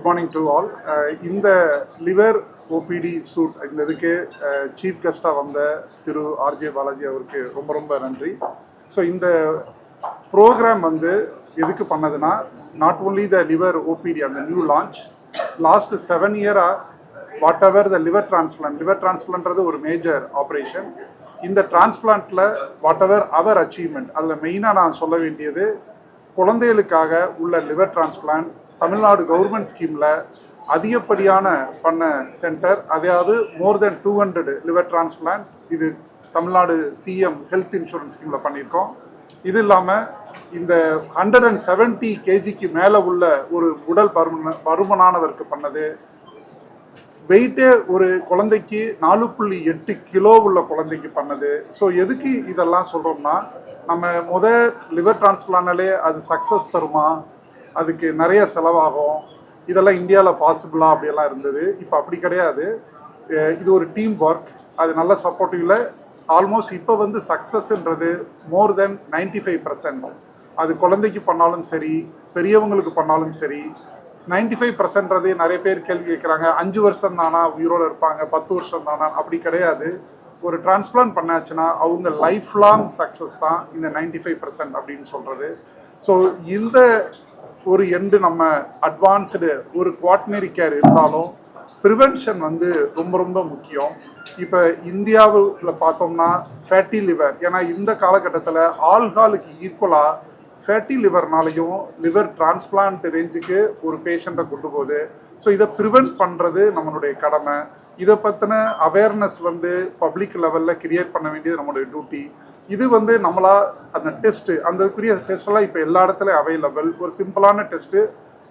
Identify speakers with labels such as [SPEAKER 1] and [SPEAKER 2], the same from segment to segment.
[SPEAKER 1] Morning to all. இந்த liver OPD suit இந்த இதுக்கு சீஃப் கெஸ்டாக வந்த திரு ஆர்ஜே பாலாஜி அவருக்கு ரொம்ப ரொம்ப நன்றி. ஸோ இந்த ப்ரோக்ராம் வந்து எதுக்கு பண்ணதுன்னா, not only the liver OPD அந்த நியூ லான்ச், லாஸ்ட் 7 இயராக வாட் எவர் த லிவர் டிரான்ஸ்பிளான்ட்றது ஒரு மேஜர் ஆப்ரேஷன். இந்த டிரான்ஸ்பிளான்ட்டில் வாட் எவர் அவர் அச்சீவ்மெண்ட், அதில் மெயினாக நான் சொல்ல வேண்டியது குழந்தைகளுக்காக உள்ள லிவர் டிரான்ஸ்பிளான்ட் தமிழ்நாடு கவர்மெண்ட் ஸ்கீமில் அதிகப்படியான பண்ண சென்டர். அதாவது மோர் தென் 200 லிவர் டிரான்ஸ்பிளான்ட் இது தமிழ்நாடு சிஎம் ஹெல்த் இன்சூரன்ஸ் ஸ்கீமில் பண்ணியிருக்கோம். இது இல்லாமல் இந்த 170 கேஜிக்கு மேலே உள்ள ஒரு உடல் பருமனானவருக்கு பண்ணது, வெயிட்டே ஒரு குழந்தைக்கு 4.8 கிலோ உள்ள குழந்தைக்கு பண்ணது. ஸோ எதுக்கு இதெல்லாம் சொல்கிறோம்னா, நம்ம லிவர் டிரான்ஸ்பிளான்ட்லே அது சக்ஸஸ் தருமா, அதுக்கு நிறைய செலவாகும், இதெல்லாம் இந்தியாவில் பாசிபிளா அப்படியெல்லாம் இருந்தது. இப்போ அப்படி கிடையாது. இது ஒரு டீம் ஒர்க், அது நல்ல சப்போர்ட்டிவில் ஆல்மோஸ்ட் இப்போ வந்து சக்ஸஸ்ன்றது மோர் தென் 95%. அது குழந்தைக்கு பண்ணாலும் சரி, பெரியவங்களுக்கு பண்ணாலும் சரி. 95%றது நிறைய பேர் கேள்வி கேட்குறாங்க, 5 வருஷம் தானா உயிரோடு இருப்பாங்க, 10 வருஷம் தானா? அப்படி கிடையாது. ஒரு டிரான்ஸ்பிளான்ட் பண்ணாச்சுன்னா அவங்க லைஃப் லாங் சக்ஸஸ் தான் இந்த 95% அப்படின்னு சொல்கிறது. ஸோ இந்த ஒரு எண்டு நம்ம அட்வான்ஸ்டு ஒரு குவாட்னரி கேர் இருந்தாலும் ப்ரிவென்ஷன் வந்து ரொம்ப ரொம்ப முக்கியம். இப்போ இந்தியாவில் பார்த்தோம்னா ஃபேட்டி லிவர், ஏன்னா இந்த காலகட்டத்தில் ஆல்காலுக்கு ஈக்குவலாக ஃபேட்டி லிவர்னாலையும் லிவர் டிரான்ஸ்பிளான்ட் ரேஞ்சுக்கு ஒரு பேஷண்ட்டை கொண்டு போகுது. ஸோ இதை ப்ரிவென்ட் பண்ணுறது நம்மளுடைய கடமை. இதை பற்றின அவேர்னஸ் வந்து பப்ளிக் லெவலில் கிரியேட் பண்ண வேண்டியது நம்மளுடைய டியூட்டி. இது வந்து நம்மளா அந்த டெஸ்ட்டு, அந்தக்குரிய டெஸ்ட்டெல்லாம் இப்போ எல்லா இடத்துலையும் அவைலபிள். ஒரு சிம்பிளான டெஸ்ட்டு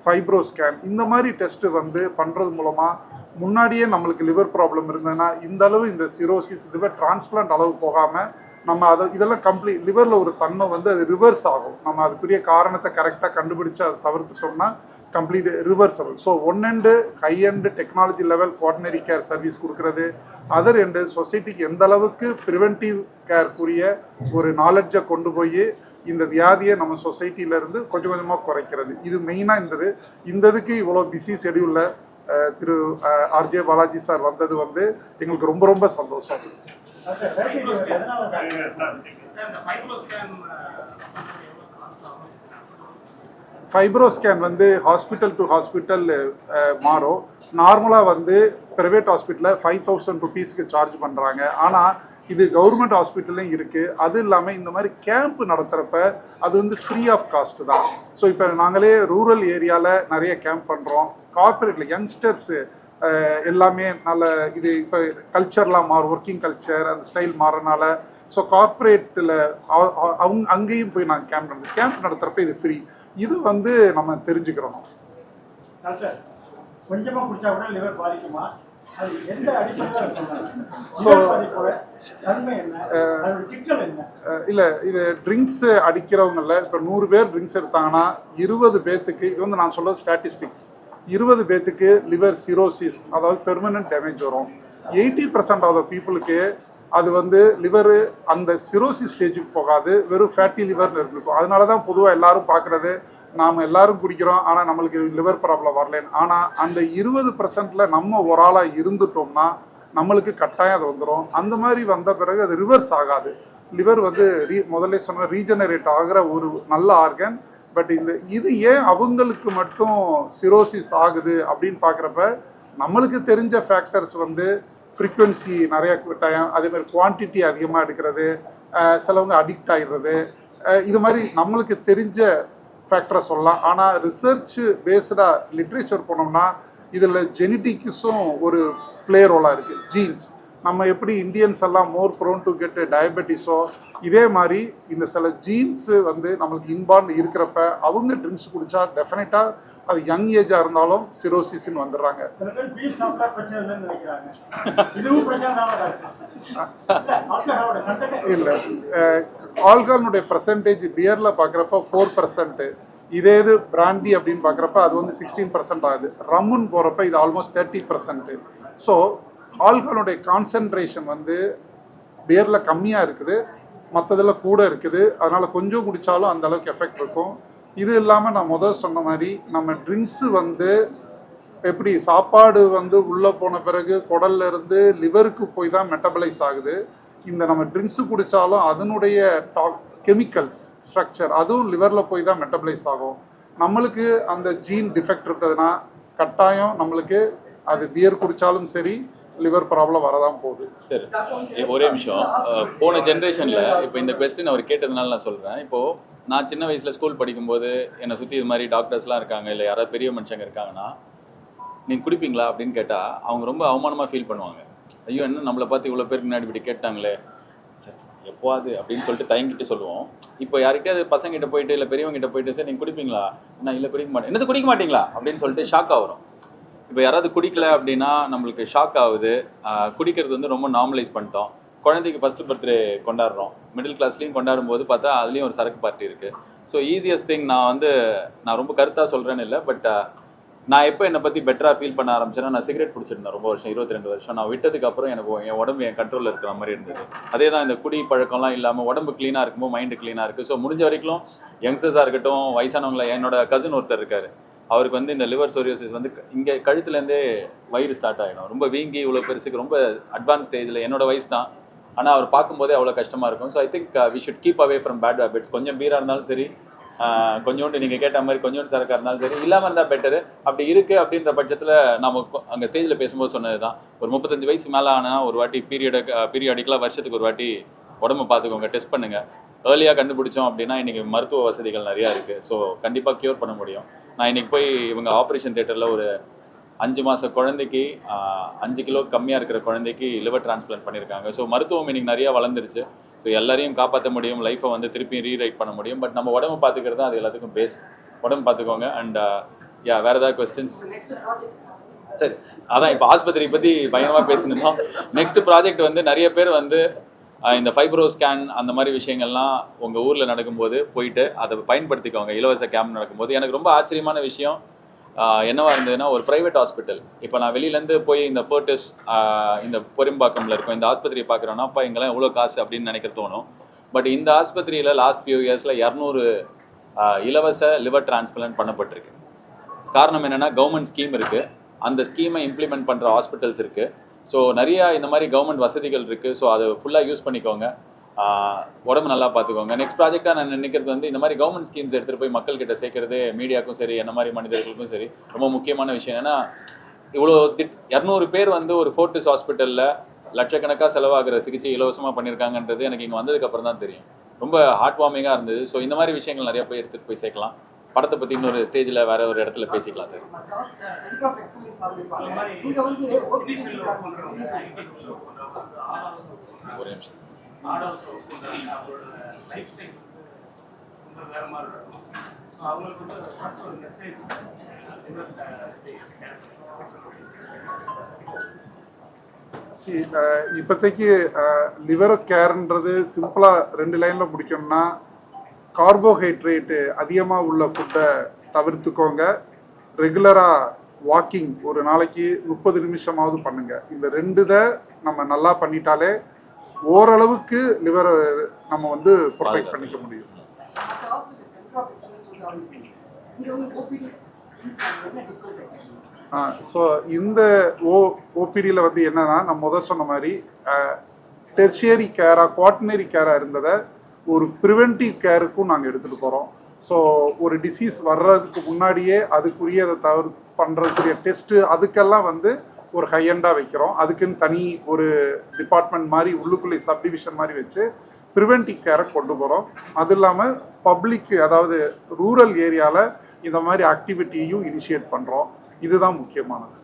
[SPEAKER 1] ஃபைப்ரோ ஸ்கேன், இந்த மாதிரி டெஸ்ட்டு வந்து பண்ணுறது மூலமாக முன்னாடியே நம்மளுக்கு லிவர் ப்ராப்ளம் இருந்ததுன்னா இந்த அளவு இந்த சிரோசிஸ் லிவர் டிரான்ஸ்பிளான்ட் அளவு போகாமல் நம்ம இதெல்லாம் கம்ப்ளீட் லிவரில் ஒரு தன்மை வந்து அது ரிவர்ஸ் ஆகும். நம்ம அதுக்குரிய காரணத்தை கரெக்டாக கண்டுபிடிச்சு அதை தவிர்த்துட்டோம்னா complete reversible. So one end high end technology level quaternary care service கொடுக்குறது, அதர் எண்டு சொசைட்டிக்கு எந்த அளவுக்கு ப்ரிவென்டிவ் கேர்க்குரிய ஒரு நாலெட்ஜை கொண்டு போய் இந்த வியாதியை நம்ம சொசைட்டியிலேருந்து கொஞ்சம் கொஞ்சமாக குறைக்கிறது. இது மெயினாக இதுக்கு இவ்வளோ பிஸி ஷெடியூலில் திரு ஆர்ஜே பாலாஜி சார் வந்தது வந்து எங்களுக்கு ரொம்ப ரொம்ப சந்தோஷம். ஃபைப்ரோ ஸ்கேன் வந்து ஹாஸ்பிட்டல் டு ஹாஸ்பிட்டல் மாறும். நார்மலாக வந்து ப்ரைவேட் ஹாஸ்பிட்டலில் 5000 ருபீஸ்க்கு சார்ஜ் பண்ணுறாங்க. ஆனால் இது கவர்மெண்ட் ஹாஸ்பிட்டல்லையும் இருக்குது. அது இல்லாமல் இந்த மாதிரி கேம்ப் நடத்துகிறப்ப அது வந்து ஃப்ரீ ஆஃப் காஸ்ட் தான். ஸோ இப்போ நாங்களே ரூரல் ஏரியாவில் நிறைய கேம்ப் பண்ணுறோம். கார்பரேட்டில் யங்ஸ்டர்ஸு எல்லாமே நல்ல இது இப்போ கல்ச்சர்லாம் மாறும், ஒர்க்கிங் கல்ச்சர் அந்த ஸ்டைல் மாறனால. ஸோ கார்பரேட்டில் அங்கேயும் போய் நாங்கள் கேம்ப் நடத்துகிறப்ப இது ஃப்ரீ. இது வந்து நம்ம தெரிஞ்சுக்கிறோம். ஸோ இல்லை, இது ட்ரிங்க்ஸு அடிக்கிறவங்கள இப்போ 100 பேர் ட்ரிங்க்ஸ் எடுத்தாங்கன்னா 20 பேர்த்துக்கு, இது வந்து நான் சொல்ல ஸ்டாட்டிஸ்டிக்ஸ், 20 பேர்த்துக்கு லிவர் சிரோசிஸ் அதாவது பெர்மனன்ட் டேமேஜ் வரும். 80% ஆஃப் த பீப்புளுக்கு அது வந்து லிவரு அந்த சிரோசிஸ் ஸ்டேஜுக்கு போகாது, வெறும் ஃபேட்டி லிவர்னு இருந்துக்கும். அதனால தான் பொதுவாக எல்லோரும் பார்க்குறது, நாம் எல்லோரும் குடிக்கிறோம் ஆனால் நம்மளுக்கு லிவர் ப்ராப்ளம் வரலன்னு. ஆனால் அந்த 20%ல் நம்ம ஒரு ஆளாக இருந்துட்டோம்னா நம்மளுக்கு கட்டாயம் அது வந்துடும். அந்த மாதிரி வந்த பிறகு அது ரிவர்ஸ் ஆகாது. லிவர் வந்து முதல்ல சொன்ன ரீஜெனரேட் ஆகிற ஒரு நல்ல ஆர்கன். பட் இது ஏன் அவங்களுக்கு மட்டும் சிரோசிஸ் ஆகுது அப்படின்னு பார்க்குறப்ப நம்மளுக்கு தெரிஞ்ச ஃபேக்டர்ஸ் வந்து ஃப்ரீக்வன்சி நிறைய டைம், அதேமாதிரி குவான்டிட்டி அதிகமாக எடுக்கிறது, சிலவங்க அடிக்ட் ஆகிடுறது, இது மாதிரி நம்மளுக்கு தெரிஞ்ச ஃபேக்டரை சொல்லலாம். ஆனால் ரிசர்ச் பேஸ்டாக லிட்ரேச்சர் போனோம்னா இதில் ஜெனட்டிக்ஸும் ஒரு பிளே ரோலாக இருக்குது. ஜீன்ஸ், நம்ம எப்படி இந்தியன்ஸ் எல்லாம் மோர் ப்ரோன் டு கெட் டயபெட்டிஸோ, இதே மாதிரி இந்த சில ஜீன்ஸு வந்து நம்மளுக்கு இன்பார்ன் இருக்கிறப்ப அவங்க ட்ரிங்க்ஸ் குடித்தா டெஃபினட்டாக அது யங் ஏஜாக இருந்தாலும் சிரோசிஸ்ன்னு வந்துடுறாங்க. இல்லை, ஆல்கஹாலுடைய பர்சன்டேஜ் பியரில் பார்க்குறப்ப 4%, இதே இது பிராண்டி அப்படின்னு பார்க்குறப்ப அது வந்து 16% ஆகுது. ரம்முன்னு போகிறப்ப இது ஆல்மோஸ்ட் 30%. ஸோ ஆல்கஹாலுடைய கான்சன்ட்ரேஷன் வந்து பியரில் கம்மியாக இருக்குது, மற்றதில் கூட இருக்குது. அதனால் கொஞ்சம் குடித்தாலும் அந்தளவுக்கு எஃபெக்ட் இருக்கும். இது இல்லாமல் நான் சொன்ன மாதிரி நம்ம ட்ரிங்க்ஸு வந்து எப்படி சாப்பாடு வந்து உள்ளே போன பிறகு குடல்ல இருந்து லிவருக்கு போய் தான் மெட்டபலைஸ் ஆகுது. இந்த நம்ம ட்ரிங்க்ஸு குடித்தாலும் அதனுடைய கெமிக்கல்ஸ் ஸ்ட்ரக்சர் அதுவும் லிவரில் போய் தான் மெட்டபலைஸ் ஆகும். நம்மளுக்கு அந்த ஜீன் டிஃபெக்ட் இருந்ததுன்னா கட்டாயம் நம்மளுக்கு அது பியர் குடித்தாலும் சரி லிவர் ப்ராப்ளம் வரதான் போகுது.
[SPEAKER 2] சரி, ஒரே நிமிஷம். போன ஜென்ரேஷனில் இப்போ இந்த கொஸ்டின் அவர் கேட்டதுனால நான் சொல்கிறேன். இப்போது நான் சின்ன வயசில் ஸ்கூல் படிக்கும்போது என்னை சுற்றி இது மாதிரி டாக்டர்ஸ்லாம் இருக்காங்க, இல்லை யாராவது பெரிய மனுஷங்க இருக்காங்கன்னா நீங்கள் குடிப்பீங்களா அப்படின்னு கேட்டால் அவங்க ரொம்ப அவமானமாக ஃபீல் பண்ணுவாங்க. ஐயோ, என்ன நம்மளை பார்த்து இவ்வளோ பேருக்கு முன்னாடி இப்படி கேட்டாங்களே, சரி எப்போது அப்படின்னு சொல்லிட்டு தயங்கிட்டு சொல்லுவோம். இப்போ யார்கிட்டயாவது பசங்கிட்ட போயிட்டு இல்லை பெரியவங்ககிட்ட போயிட்டு சார் நீங்கள் குடிப்பீங்களா, நான் இல்லை குடிக்க மாட்டேன், என்னது குடிக்க மாட்டீங்களா அப்படின்னு சொல்லிட்டு ஷாக்காக வரும். இப்போ யாராவது குடிக்கல அப்படின்னா நம்மளுக்கு ஷாக் ஆகுது. குடிக்கிறது வந்து ரொம்ப நார்மலைஸ் பண்ணிட்டோம். குழந்தைக்கு ஃபஸ்ட்டு பர்த்டே கொண்டாடுறோம், மிடில் கிளாஸ்லேயும் கொண்டாடும் போது பார்த்தா அதுலேயும் ஒரு சரக்கு பார்ட்டி இருக்குது. ஸோ ஈஸியஸ்ட் திங் நான் ரொம்ப கருத்தாக சொல்கிறேன்னு இல்லை, பட் நான் எப்போ என்னை பற்றி பெட்டராக ஃபீல் பண்ண ஆரம்பிச்சேன்னா, நான் சிகரெட் பிடிச்சிருந்தேன் ரொம்ப வருஷம், 22 வருஷம். நான் விட்டதுக்கப்புறம் எனக்கு என் உடம்பு என் கண்ட்ரோலில் இருக்கிற மாதிரி இருந்தது. அதே தான் இந்த குடி பழக்கம்லாம் இல்லாமல் உடம்பு க்ளீனாக இருக்கும்போது மைண்டு க்ளீனாக இருக்குது. ஸோ முடிஞ்ச வரைக்கும் யங்ஸ்டர்ஸாக இருக்கட்டும், வயசானவங்கள, என்னோட கசின் ஒருத்தர் இருக்கார், அவருக்கு வந்து இந்த லிவர் சோரியோசிஸ் வந்து இங்கே கழுத்துலேருந்தே வயிறு ஸ்டார்ட் ஆகிடும். ரொம்ப வீங்கி இவ்வளோ பெருசுக்கு ரொம்ப அட்வான்ஸ் ஸ்டேஜில், என்னோட வயசு தான், ஆனால் அவர் பார்க்கும்போதே அவ்வளோ கஷ்டமாக இருக்கும். So I think we should keep away from bad habits. கொஞ்சம் பீராக இருந்தாலும் சரி, கொஞ்சோண்டு நீங்கள் கேட்ட மாதிரி கொஞ்சோண்டு சரக்காக இருந்தாலும் சரி, இல்லாமல் இருந்தால் பெட்டரு. அப்படி இருக்குது அப்படின்ற பட்சத்தில் நம்ம அங்கே ஸ்டேஜில் பேசும்போது சொன்னது தான், ஒரு 35 வயசு மேலே ஆனால் ஒரு வாட்டி பீரியாடிக்கலாக வருஷத்துக்கு ஒரு வாட்டி உடம்பு பார்த்துக்கோங்க, டெஸ்ட் பண்ணுங்கள். ஏர்லியாக கண்டுபிடிச்சோம் அப்படின்னா இன்றைக்கி மருத்துவ வசதிகள் நிறையா இருக்குது. ஸோ கண்டிப்பாக க்யூர் பண்ண முடியும். நான் இன்றைக்கி போய் இவங்க ஆப்ரேஷன் தியேட்டரில் ஒரு 5 மாத குழந்தைக்கு 5 கிலோ கம்மியாக இருக்கிற குழந்தைக்கு லிவர் டிரான்ஸ்பிளான்ட் பண்ணியிருக்காங்க. ஸோ மருத்துவம் இன்றைக்கி நிறையா வளர்ந்துருச்சு. ஸோ எல்லாரையும் காப்பாற்ற முடியும், லைஃப்பை வந்து திருப்பி ரீரைட் பண்ண முடியும். பட் நம்ம உடம்பு பார்த்துக்கிறது அது எல்லாத்துக்கும் பேஸ். உடம்பு பார்த்துக்கோங்க. அண்ட் வேறு ஏதாவது கொஸ்டின்ஸ்? சரி, அதான் இப்போ ஆஸ்பத்திரி பற்றி பயங்கரமாக பேசினோம். நெக்ஸ்ட் ப்ராஜெக்ட் வந்து நிறைய பேர் வந்து இந்த ஃபைப்ரோ ஸ்கேன் அந்த மாதிரி விஷயங்கள்லாம் உங்கள் ஊரில் நடக்கும்போது போயிட்டு அதை பயன்படுத்திக்கோங்க. இலவச கேம்ப் நடக்கும்போது எனக்கு ரொம்ப ஆச்சரியமான விஷயம் என்னவா இருந்ததுன்னா, ஒரு ப்ரைவேட் ஹாஸ்பிட்டல், இப்போ நான் வெளியிலேருந்து போய் இந்த ஃபோர்டிஸ் இந்த பொரும்பாக்கம்ல இருக்கும் இந்த ஆஸ்பத்திரியை பார்க்குறோன்னா, அப்பா இங்கெல்லாம் எவ்வளோ காசு அப்படின்னு நினைக்க தோணும். பட் இந்த ஆஸ்பத்திரியில் லாஸ்ட் ஃபியூ இயர்ஸில் 200 இலவச லிவர் டிரான்ஸ்பிளான்ட் பண்ணப்பட்டிருக்கு. காரணம் என்னென்னா, கவர்மெண்ட் ஸ்கீம் இருக்குது, அந்த ஸ்கீமை இம்ப்ளிமெண்ட் பண்ணுற ஹாஸ்பிட்டல்ஸ் இருக்குது. ஸோ நிறையா இந்த மாதிரி கவர்மெண்ட் வசதிகள் இருக்குது. ஸோ அதை ஃபுல்லாக யூஸ் பண்ணிக்கோங்க, உடம்பு நல்லா பார்த்துக்கோங்க. நெக்ஸ்ட் ப்ராஜெக்டாக நான் நினைக்கிறது வந்து இந்த மாதிரி கவர்மெண்ட் ஸ்கீம்ஸ் எடுத்துகிட்டு போய் மக்கள்கிட்ட சேர்க்கறது மீடியாவுக்கும் சரி, என்ன மாதிரி மனிதர்களுக்கும் சரி ரொம்ப முக்கியமான விஷயம். ஏன்னா இவ்வளோ 200 பேர் வந்து ஒரு ஃபோர்டிஸ் ஹாஸ்பிட்டலில் லட்சக்கணக்காக செலவாகிற சிகிச்சை இலவசமாக பண்ணியிருக்காங்கன்றது எனக்கு இங்கே வந்ததுக்கப்புறம் தான் தெரியும். ரொம்ப ஹார்ட் வார்மிங்காக இருந்தது. ஸோ இந்த மாதிரி விஷயங்கள் நிறையா போய் எடுத்துகிட்டு போய் சேர்க்கலாம். படத்தை பற்றி இன்னொரு ஸ்டேஜில் வேறு ஒரு இடத்துல பேசிக்கலாம் சார். ஒரு நிமிஷம்.
[SPEAKER 1] இப்போதைக்கு லிவர் கேர்ன்றது சிம்பிளாக 2 லைனில் முடிக்கணும்னா, கார்போஹைட்ரேட்டு அதிகமாக உள்ள ஃபுட்டை தவிர்த்துக்கோங்க. ரெகுலராக வாக்கிங் ஒரு நாளைக்கு 30 நிமிஷமாவது பண்ணுங்கள். இந்த 2 நம்ம நல்லா பண்ணிட்டாலே ஓரளவுக்கு லிவரை நம்ம வந்து ப்ரொடெக்ட் பண்ணிக்க முடியும். ஸோ இந்த ஓபிடியில் வந்து என்னன்னா, நம்ம முதல் சொன்ன மாதிரி டெர்ஷியரி கேராக குவாட்டனரி கேராக இருந்ததை ஒரு ப்ரிவென்டிவ் கேருக்கும் நாங்கள் எடுத்துகிட்டு போகிறோம். ஸோ ஒரு டிசீஸ் வர்றதுக்கு முன்னாடியே அதுக்குரிய அதை தவிர்த்து பண்ணுறதுக்குரிய டெஸ்ட்டு அதுக்கெல்லாம் வந்து ஒரு ஹையண்டாக வைக்கிறோம். அதுக்குன்னு தனி ஒரு டிபார்ட்மெண்ட் மாதிரி உள்ளுக்குள்ளே சப்டிவிஷன் மாதிரி வச்சு ப்ரிவென்டிவ் கேரை கொண்டு போகிறோம். அது இல்லாமல் பப்ளிக், அதாவது ரூரல் ஏரியாவில் இந்த மாதிரி ஆக்டிவிட்டியையும் இனிஷியேட் பண்ணுறோம். இதுதான் முக்கியமானது.